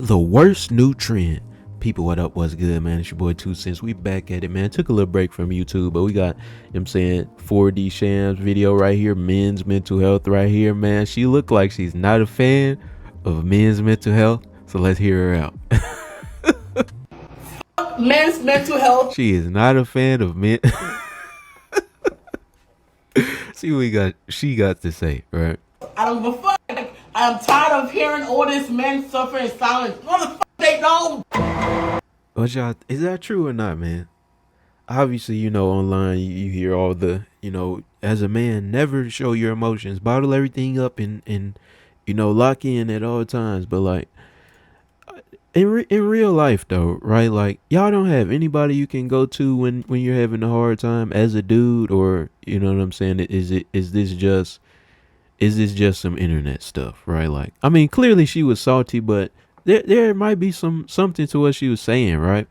The worst new trend. People, what up? What's good, man? It's your boy TwoCentz. We back at it, man. Took a little break from YouTube, but we got, I'm saying, 4D Shams video right here. Men's mental health right here, man. She looked like she's not a fan of men's mental health, so let's hear her out. Men's mental health. She is not a fan of men. See what she got to say, right? I don't give a fuck. I'm tired of hearing all this men suffer in silence. Motherfucker, they don't. But y'all, is that true or not, man? Obviously, online you hear all the, as a man, never show your emotions, bottle everything up and lock in at all times. But like in real life though, right? Like y'all don't have anybody you can go to when you're having a hard time as a dude, or you know what I'm saying? Is this just some internet stuff, right? Like, I mean, clearly she was salty, but there might be something to what she was saying, right?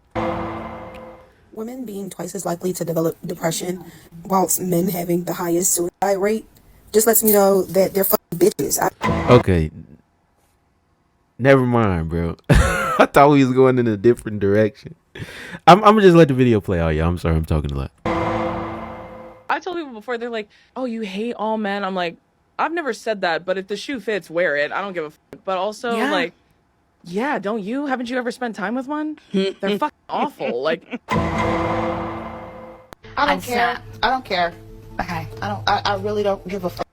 Women being twice as likely to develop depression, whilst men having the highest suicide rate, just lets me know that they're fucking bitches. Okay, never mind, bro. I thought we was going in a different direction. I'm gonna just let the video play out, y'all. I'm sorry, I'm talking a lot. I told people before, they're like, oh, you hate all men. I'm like, I've never said that, but if the shoe fits, wear it. I don't give a fuck. But also, like, yeah, don't you? Haven't you ever spent time with one? They're fucking awful. Like, I don't care. I don't care. Okay. I really don't give a fuck.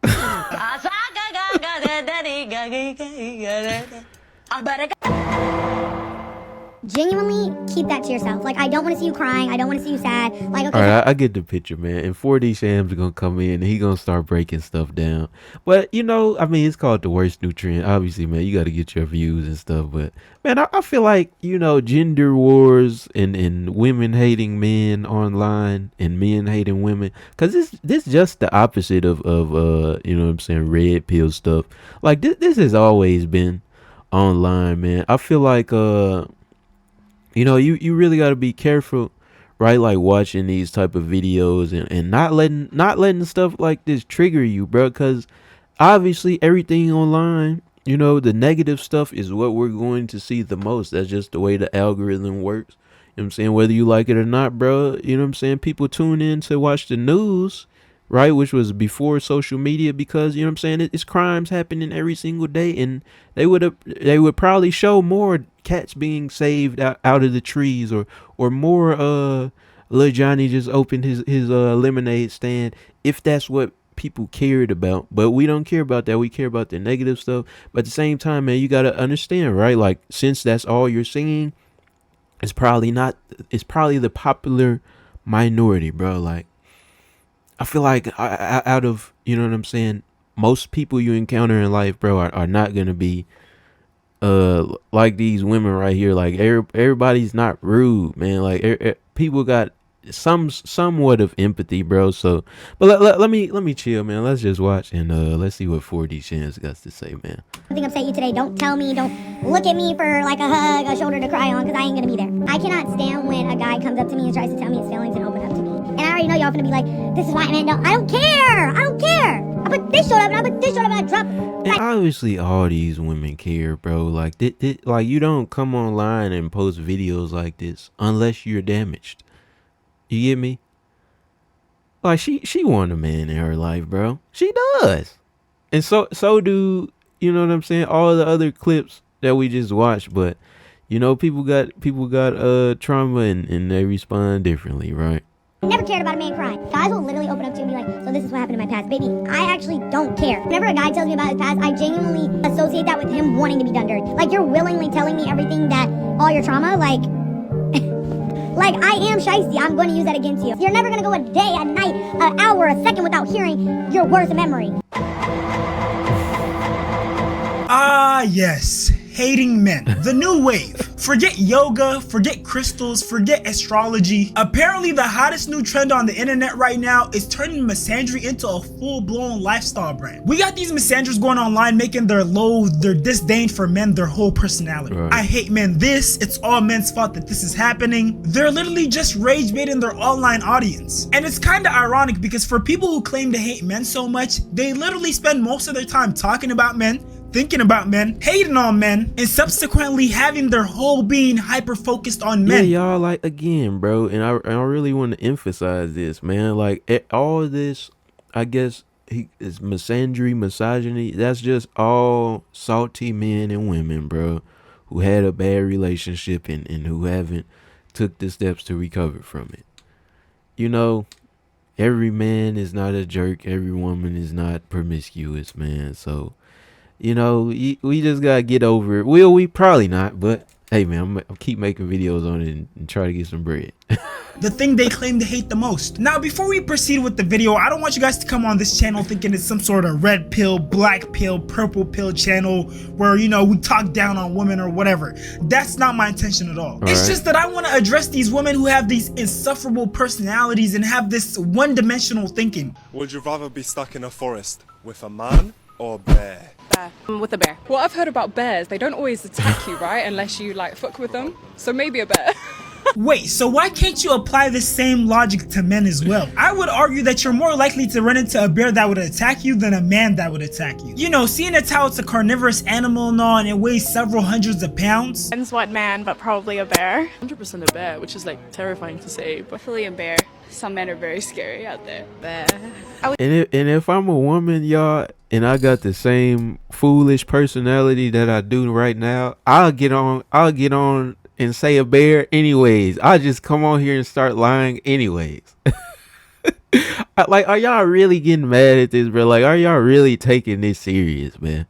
Genuinely keep that to yourself. Like, I don't want to see you crying. I don't want to see you sad. Like, okay. All right, I get the picture, man. And 4D Shams gonna come in and he gonna start breaking stuff down. But I mean, it's called the worst new trend. Obviously, man, you got to get your views and stuff. But man, I feel like gender wars and women hating men online and men hating women, because this just the opposite of you know what I'm saying, red pill stuff. Like this has always been online, man. I feel like you really got to be careful, right? Like watching these type of videos and not letting stuff like this trigger you, bro. Because obviously everything online, the negative stuff is what we're going to see the most. That's just the way the algorithm works. You know what I'm saying? Whether you like it or not, bro. You know what I'm saying? People tune in to watch the news, right? Which was before social media, because what I'm saying, it's crimes happening every single day, and they would probably show more cats being saved out of the trees, or more Lil Johnny just opened his lemonade stand, if that's what people cared about. But we don't care about that. We care about the negative stuff. But at the same time, man, you got to understand, right? Like, since that's all you're seeing, it's probably the popular minority, bro. Like, I feel like out of, you know what I'm saying, most people you encounter in life, bro, are not going to be like these women right here. Like, everybody's not rude, man. Like, people got somewhat of empathy, bro. So, but let me chill, man. Let's just watch and let's see what 4D Shams got to say, man. Something upset you today, don't tell me, don't look at me for like a hug, a shoulder to cry on, because I ain't gonna be there. I cannot stand when a guy comes up to me and tries to tell me his feelings and open up to me. And I already know y'all gonna be like, this is why men don't. I don't care. I put this showed up and I put this showed up and I dropped. And obviously all these women care, bro. Like, like, you don't come online and post videos like this unless you're damaged. You get me? Like, she want a man in her life, bro. She does. And so do, you know what I'm saying, all the other clips that we just watched. But people got trauma and they respond differently, right? I never cared about a man crying. Guys will literally open up to me and be like, so this is what happened in my past. Baby, I actually don't care. Whenever a guy tells me about his past, I genuinely associate that with him wanting to be done dirty. Like, you're willingly telling me everything, that all your trauma, like like, I am shiesty. I'm going to use that against you. You're never going to go a day, a night, an hour, a second without hearing your worst memory. Ah, yes. Hating men. The new wave. Forget yoga, forget crystals, forget astrology. Apparently the hottest new trend on the internet right now is turning misandry into a full-blown lifestyle brand. We got these misanders going online making their disdain for men their whole personality. Right. I hate men this, it's all men's fault that this is happening. They're literally just rage baiting their online audience. And it's kind of ironic because for people who claim to hate men so much, they literally spend most of their time talking about men, thinking about men, hating on men, and subsequently having their whole being hyper-focused on men. Yeah, y'all, like, again, bro, and I really want to emphasize this, man. Like, all this, I guess, is misogyny. That's just all salty men and women, bro, who had a bad relationship and who haven't took the steps to recover from it. You know, every man is not a jerk. Every woman is not promiscuous, man. So, you know, we just gotta get over it. We probably not, but hey, man, I'll keep making videos on it and try to get some bread. The thing they claim to hate the most. Now, before we proceed with the video, I don't want you guys to come on this channel thinking it's some sort of red pill, black pill, purple pill channel where, you know, we talk down on women or whatever. That's not my intention at all. It's just that I want to address these women who have these insufferable personalities and have this one-dimensional thinking. Would you rather be stuck in a forest with a man or a bear? With a bear. What I've heard about bears, they don't always attack you, right? Unless you like fuck with them. So maybe a bear. Wait, so why can't you apply the same logic to men as well? I would argue that you're more likely to run into a bear that would attack you than a man that would attack you. You know, seeing as how it's a carnivorous animal and all, and it weighs several hundreds of pounds. Depends what man, but probably a bear. 100% a bear, which is like terrifying to say, but Definitely a bear. Some men are very scary out there. Bear. And if I'm a woman, y'all, and I got the same foolish personality that I do right now, I'll get on and say a bear anyways. I'll just come on here and start lying anyways. Like, are y'all really getting mad at this, bro? Like, are y'all really taking this serious, man?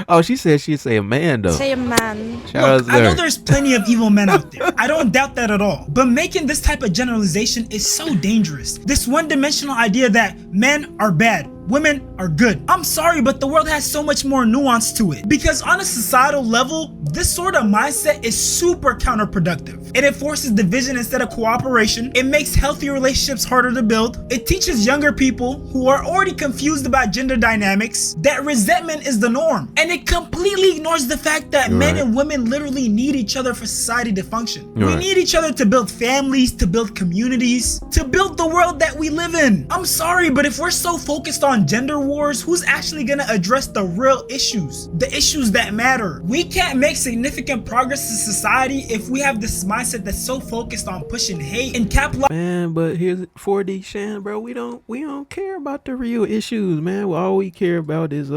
Oh, she said she'd say a man, though. Say a man. Look, I know there's plenty of evil men out there. I don't doubt that at all. But making this type of generalization is so dangerous. This one-dimensional idea that men are bad, women are good. I'm sorry, but the world has so much more nuance to it. Because on a societal level, this sort of mindset is super counterproductive. It enforces division instead of cooperation. It makes healthy relationships harder to build. It teaches younger people who are already confused about gender dynamics that resentment is the norm. And it completely ignores the fact that men and women literally need each other for society to function. We need each other to build families, to build communities, to build the world that we live in. I'm sorry, but if we're so focused on gender wars, who's actually gonna address the real issues? The issues that matter. We can't make significant progress in society if we have this mindset that's so focused on pushing hate and capitalizing. Man, but here's 4D Shan, bro. We don't care about the real issues, man. All we care about is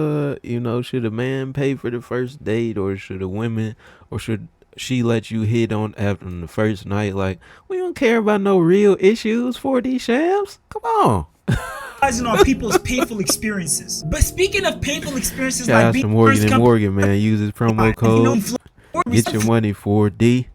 you know, should a man pay for the first date, or should a woman, or should she let you hit on after the first night? Like, we don't care about no real issues, 4D Shams. Come on. On people's painful experiences. But speaking of painful experiences, shout like out to Morgan and Morgan, man. Use his promo code. Get your money, 4D.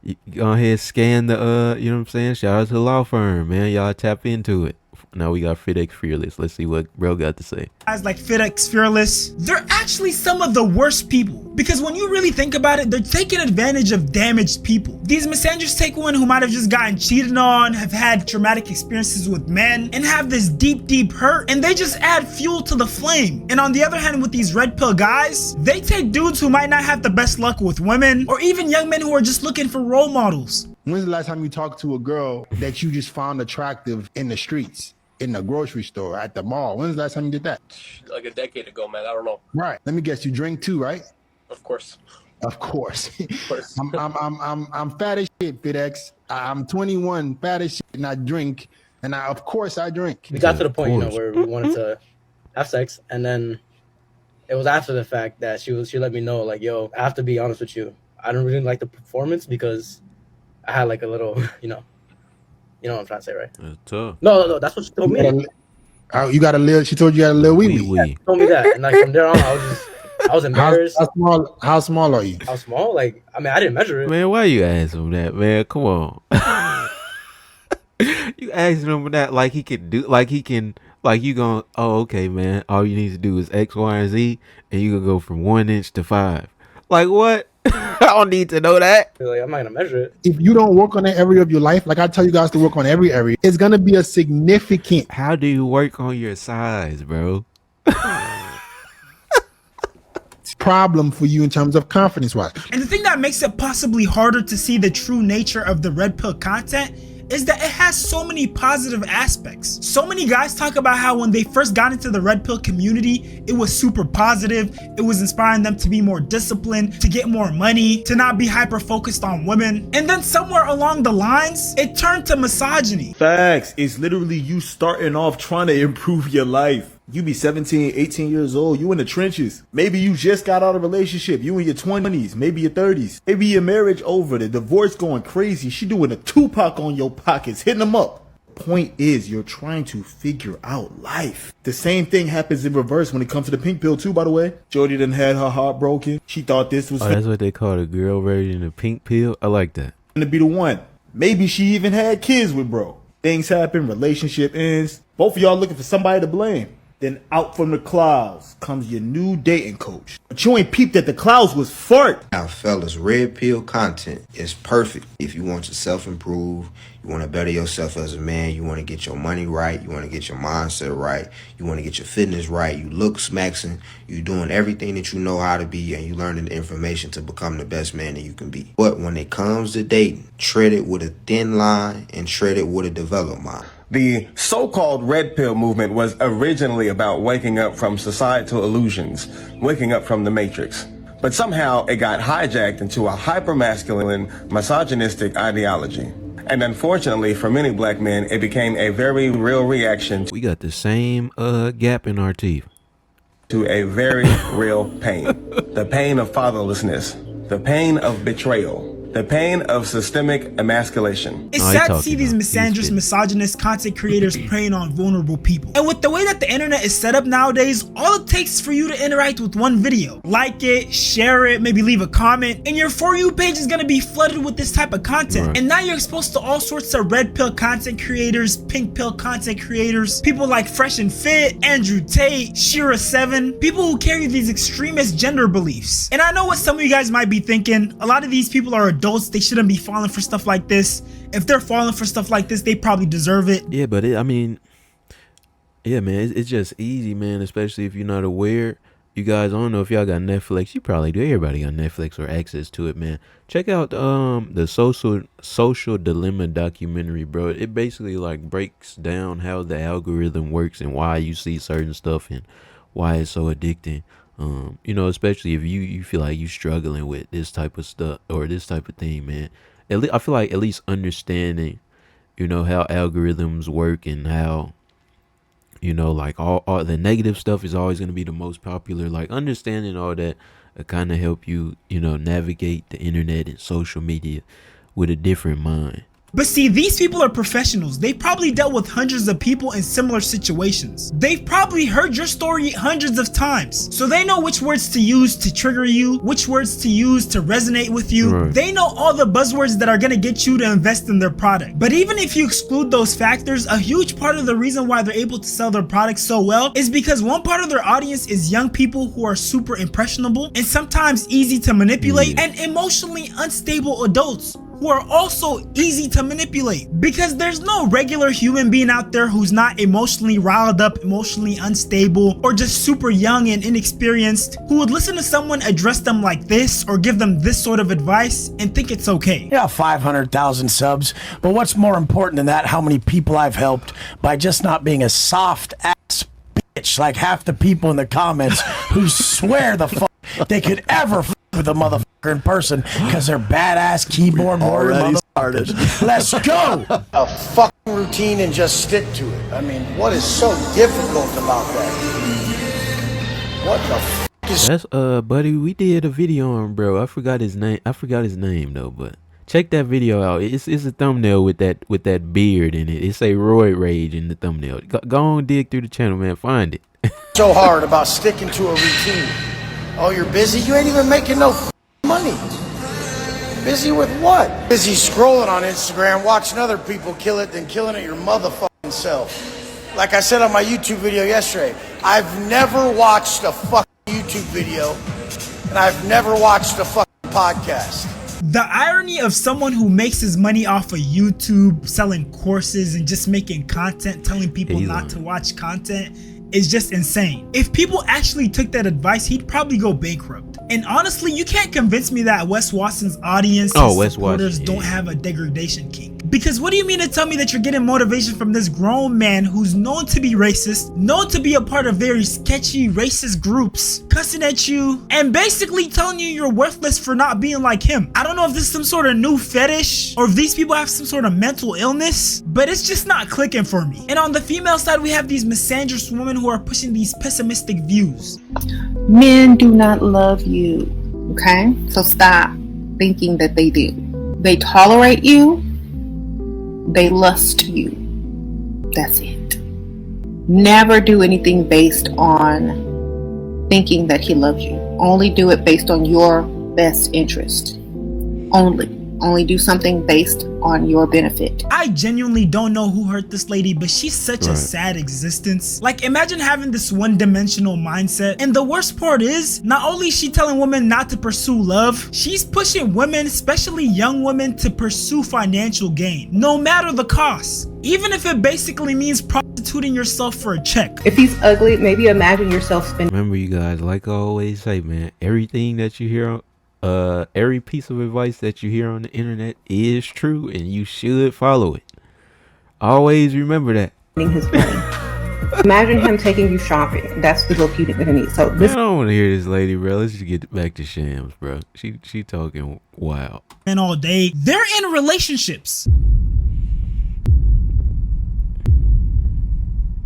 You go ahead, scan the you know what I'm saying? Shout out to the law firm, man. Y'all tap into it. Now we got FedEx Fearless. Let's see what bro got to say. Guys like FedEx Fearless, they're actually some of the worst people. Because when you really think about it, they're taking advantage of damaged people. These messengers take women who might have just gotten cheated on, have had traumatic experiences with men, and have this deep hurt, and they just add fuel to the flame. And on the other hand, with these red pill guys, they take dudes who might not have the best luck with women, or even young men who are just looking for role models. When's the last time you talked to a girl that you just found attractive in the streets, in the grocery store, at the mall? When's the last time you did that? Like a decade ago, man. I don't know. Right. Let me guess. You drink too, right? Of course. Of course. I'm fat as shit, FedEx. I'm 21, fat as shit, and I drink. And of course I drink. We got to the point, you know, where we wanted to have sex, and then it was after the fact that she let me know, like, yo, I have to be honest with you. I don't really like the performance because I had like a little, you know what I'm trying to say, right? That's tough. No, that's what she told me. You got a little. She told you you got a little wee wee. Yeah, she told me that, and like from there on, I was embarrassed. How small are you? How small? Like, I mean, I didn't measure it. Man, why you asking him that, man? Come on. You asking him that like he can do, like he can, like you gonna, oh, okay, man. All you need to do is X, Y, and Z, and you can go from 1 inch to 5. Like, what? I don't need to know that. Like, I'm not gonna measure it. If you don't work on that area of your life, like I tell you guys to work on every area, it's gonna be a significant. How do you work on your size, bro? Problem for you in terms of confidence wise. And the thing that makes it possibly harder to see the true nature of the red pill content is that it has so many positive aspects. So many guys talk about how when they first got into the red pill community, it was super positive. It was inspiring them to be more disciplined, to get more money, to not be hyper focused on women. And then somewhere along the lines, it turned to misogyny. Facts. It's literally you starting off trying to improve your life. You be 17, 18 years old, you in the trenches. Maybe you just got out of a relationship, you in your 20s, maybe your 30s. Maybe your marriage over, the divorce going crazy. She doing a Tupac on your pockets, hitting them up. Point is, you're trying to figure out life. The same thing happens in reverse when it comes to the pink pill too, by the way. Jody done had her heart broken. She thought this was that's what they call the girl version of pink pill. I like that. To be the one. Maybe she even had kids with bro. Things happen, relationship ends. Both of y'all looking for somebody to blame. Then out from the clouds comes your new dating coach. But you ain't peeped that the clouds was fart. Now, fellas, red pill content is perfect if you want to self-improve, you want to better yourself as a man, you want to get your money right, you want to get your mindset right, you want to get your fitness right, you look maxing, you doing everything that you know how to be, and you learning the information to become the best man that you can be. But when it comes to dating, tread it with a thin line and tread it with a developed mind. The so-called red pill movement was originally about waking up from societal illusions, waking up from the matrix. But somehow it got hijacked into a hyper-masculine, misogynistic ideology. And unfortunately for many black men, it became a very real reaction. We got the same gap in our teeth. To a very real pain. The pain of fatherlessness. The pain of betrayal. The pain of systemic emasculation. It's sad to see these misandrous, misogynist content creators preying on vulnerable people. And with the way that the internet is set up nowadays, all it takes is for you to interact with one video. Like it, share it, maybe leave a comment, and your For You page is gonna be flooded with this type of content. Right. And now you're exposed to all sorts of red pill content creators, pink pill content creators, people like Fresh and Fit, Andrew Tate, Shira7, people who carry these extremist gender beliefs. And I know what some of you guys might be thinking. A lot of these people are adults, they shouldn't be falling for stuff like this. If they're falling for stuff like this, they probably deserve it. Yeah, but I mean, yeah, man, it's just easy, man, especially if you're not aware. You guys, I don't know if y'all got Netflix. You probably do. Everybody got Netflix or access to it, man. Check out the social dilemma documentary, bro. It basically like breaks down how the algorithm works and why you see certain stuff and why it's so addicting. You know, especially if you feel like you struggling with this type of stuff or this type of thing, man. I feel like at least understanding, you know, how algorithms work and how, you know, like all the negative stuff is always going to be the most popular. Like understanding all that kind of help you, you know, navigate the internet and social media with a different mind. But see, these people are professionals. They probably dealt with hundreds of people in similar situations. They've probably heard your story hundreds of times. So they know which words to use to trigger you, which words to use to resonate with you. Right. They know all the buzzwords that are gonna get you to invest in their product. But even if you exclude those factors, a huge part of the reason why they're able to sell their products so well is because one part of their audience is young people who are super impressionable and sometimes easy to manipulate, and emotionally unstable adults who are also easy to manipulate, because there's no regular human being out there who's not emotionally riled up, emotionally unstable, or just super young and inexperienced who would listen to someone address them like this or give them this sort of advice and think it's okay. Yeah, 500,000 subs, but what's more important than that, how many people I've helped by just not being a soft ass bitch like half the people in the comments who swear the fuck they could ever with a motherfucker in person because they're badass keyboard warrior motherfuckers. Let's go! A fucking routine and just stick to it. I mean, what is so difficult about that? What the fuck is... That's buddy, we did a video on, bro. I forgot his name though, but check that video out. It's a thumbnail with that beard in it. It say Roid Rage in the thumbnail. Go on, dig through the channel, man. Find it. So hard about sticking to a routine. Oh, you're busy? You ain't even making no money. Busy with what? Busy scrolling on Instagram, watching other people kill it, than killing it your motherfucking self. Like I said on my YouTube video yesterday, I've never watched a fucking YouTube video, and I've never watched a fucking podcast. The irony of someone who makes his money off of YouTube, selling courses and just making content, telling people not to watch content, is just insane. If people actually took that advice, he'd probably go bankrupt. And honestly, you can't convince me that Wes Watson's audience and supporters don't have a degradation kink. Because what do you mean to tell me that you're getting motivation from this grown man who's known to be racist, known to be a part of very sketchy racist groups, cussing at you, and basically telling you you're worthless for not being like him? I don't know if this is some sort of new fetish or if these people have some sort of mental illness, but it's just not clicking for me. And on the female side, we have these misandrous women who are pushing these pessimistic views. Men do not love you, okay? So stop thinking that they do. They tolerate you, they lust you. That's it. Never do anything based on thinking that he loves you. Only do it based on your best interest. Only do something based on your benefit. I genuinely don't know who hurt this lady, but she's such a sad existence. Like, imagine having this one-dimensional mindset. And the worst part is, not only is she telling women not to pursue love, she's pushing women, especially young women, to pursue financial gain, no matter the cost. Even if it basically means prostituting yourself for a check. If he's ugly, maybe imagine yourself spending. Remember, you guys, like I always say, man, everything that you hear on every piece of advice that you hear on the internet is true, and you should follow it. Always remember that. His money. Imagine him taking you shopping. That's the look you're gonna need. So this. I don't want to hear this lady, bro. Let's just get back to Shams, bro. She talking wild. And all day, they're in relationships.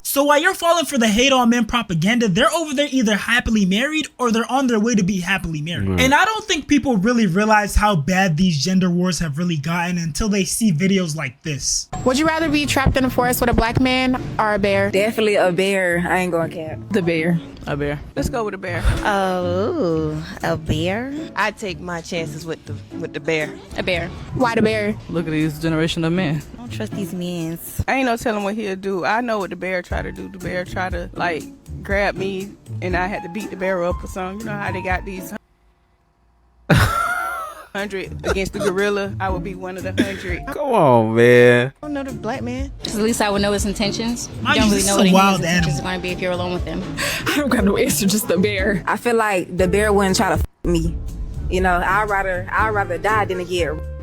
So while you're falling for the hate on men propaganda, they're over there either happily married or they're on their way to be happily married. And I don't think people really realize how bad these gender wars have really gotten until they see videos like this. Would you rather be trapped in a forest with a black man or a bear? Definitely a bear. I ain't going cap. The bear. A bear. Let's go with a bear. Oh, a bear? I take my chances with the bear. A bear. Why the bear? Look at these generation of men. I don't trust these men. I ain't no telling what he'll do. I know what the bear try to do. The bear try to like grab me and I had to beat the bear up or something. You know how they got these 100 against the gorilla? I would be one of the 100. Come on, man. I don't know the black man. At least I would know his intentions. You Mind don't you, really this know is what a wild his intentions are going to be if you're alone with him. I don't got no answer, just the bear. I feel like the bear wouldn't try to me. You know, I'd rather die than to get,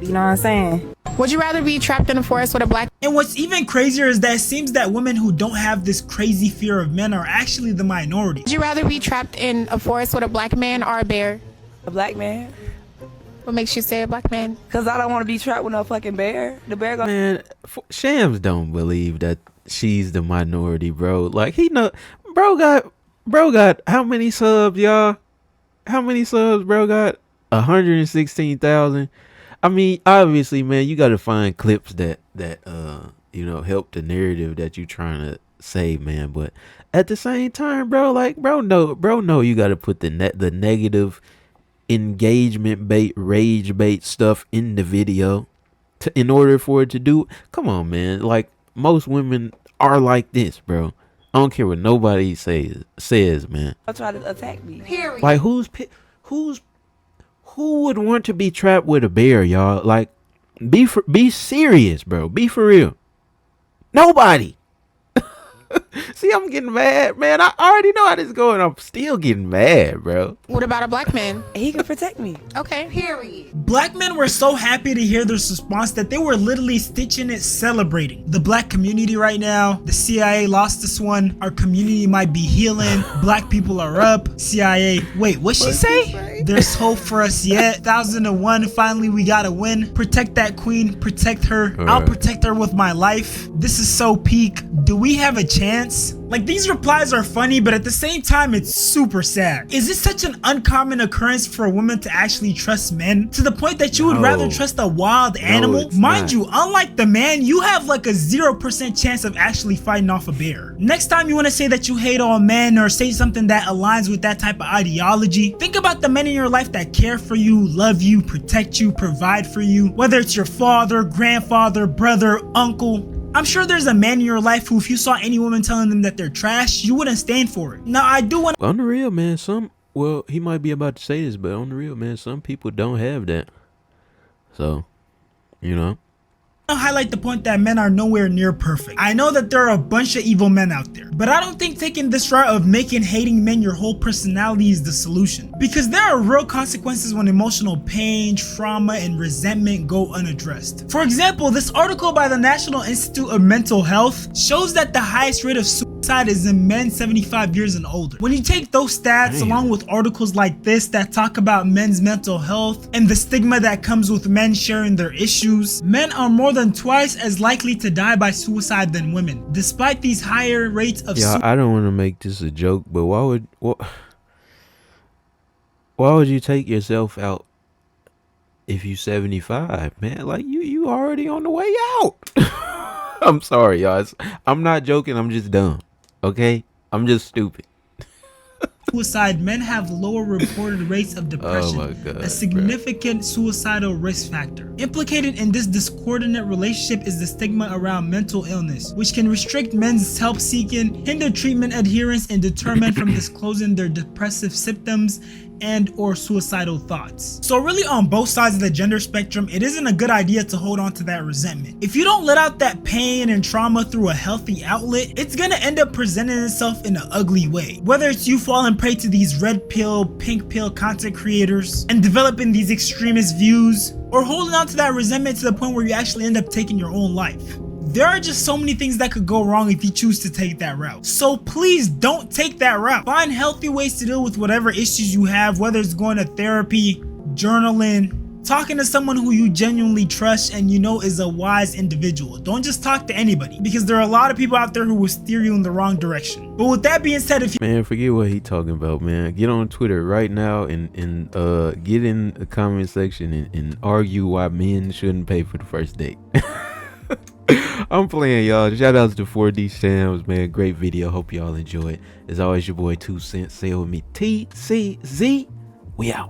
you know what I'm saying? Would you rather be trapped in a forest with a black? And what's even crazier is that it seems that women who don't have this crazy fear of men are actually the minority. Would you rather be trapped in a forest with a black man or a bear? A black man. What makes you say a black man? Cause I don't want to be trapped with no fucking bear. The bear gonna. Man, Shams don't believe that she's the minority, bro. Like, he know, bro got how many subs, y'all? How many subs bro got? 116,000. I mean, obviously, man, you got to find clips that you know, help the narrative that you trying to say, man. But at the same time, bro, like, bro know you got to put the negative engagement bait, rage bait stuff in the video in order for it to do. Come on, man. Like, most women are like this, bro. I don't care what nobody says, man. They'll try to attack me. Period. Like, who would want to be trapped with a bear, y'all? Like, be serious, bro. Be for real. Nobody. See, I'm getting mad, man. I already know how this is going. I'm still getting mad, bro. What about a black man? He can protect me. Okay. Period. Black men were so happy to hear this response that they were literally stitching it, celebrating. The black community right now, the CIA lost this one. Our community might be healing. Black people are up. CIA, wait, what'd she say? There's hope for us yet. 1001, finally we gotta win. Protect that queen, protect her. I'll protect her with my life. This is so peak. Do we have a chance? Like, these replies are funny, but at the same time, it's super sad. Is this such an uncommon occurrence for a woman to actually trust men? To the point that you would rather trust a wild animal? Mind you, unlike the man, you have like a 0% chance of actually fighting off a bear. Next time you want to say that you hate all men or say something that aligns with that type of ideology, think about the men in your life that care for you, love you, protect you, provide for you. Whether it's your father, grandfather, brother, uncle. I'm sure there's a man in your life who, if you saw any woman telling them that they're trash, you wouldn't stand for it. Now, I do want on the real, man, well, he might be about to say this, but on the real, man, some people don't have that. So, you know. to highlight the point that men are nowhere near perfect. I know that there are a bunch of evil men out there, but I don't think taking this route of making hating men your whole personality is the solution. Because there are real consequences when emotional pain, trauma, and resentment go unaddressed. For example, this article by the National Institute of Mental Health shows that the highest rate of suicide is in men 75 years and older. When you take those stats along with articles like this that talk about men's mental health and the stigma that comes with men sharing their issues, men are more than twice as likely to die by suicide than women, despite these higher rates of suicide. I don't want to make this a joke, but why would you take yourself out if you 75, man? Like you already on the way out. I'm sorry, y'all. I'm not joking. I'm just dumb. Okay? I'm just stupid. Suicide, men have lower reported rates of depression, a significant suicidal risk factor. Implicated in this discordant relationship is the stigma around mental illness, which can restrict men's help seeking, hinder treatment adherence, and deter men from disclosing their depressive symptoms and or suicidal thoughts. So really, on both sides of the gender spectrum, it isn't a good idea to hold on to that resentment. If you don't let out that pain and trauma through a healthy outlet, it's gonna end up presenting itself in an ugly way. Whether it's you falling prey to these red pill, pink pill content creators and developing these extremist views, or holding on to that resentment to the point where you actually end up taking your own life. There are just so many things that could go wrong if you choose to take that route. So please don't take that route. Find healthy ways to deal with whatever issues you have, whether it's going to therapy, journaling, talking to someone who you genuinely trust and you know is a wise individual. Don't just talk to anybody, because there are a lot of people out there who will steer you in the wrong direction. But with that being said, if you— Man, forget what he talking about, man. Get on Twitter right now and get in the comment section and argue why men shouldn't pay for the first date. I'm playing, y'all. Shout outs to 4D Shams, man. Great video. Hope y'all enjoy it. As always, your boy 2Centz. Say it with me, TCZ. We out.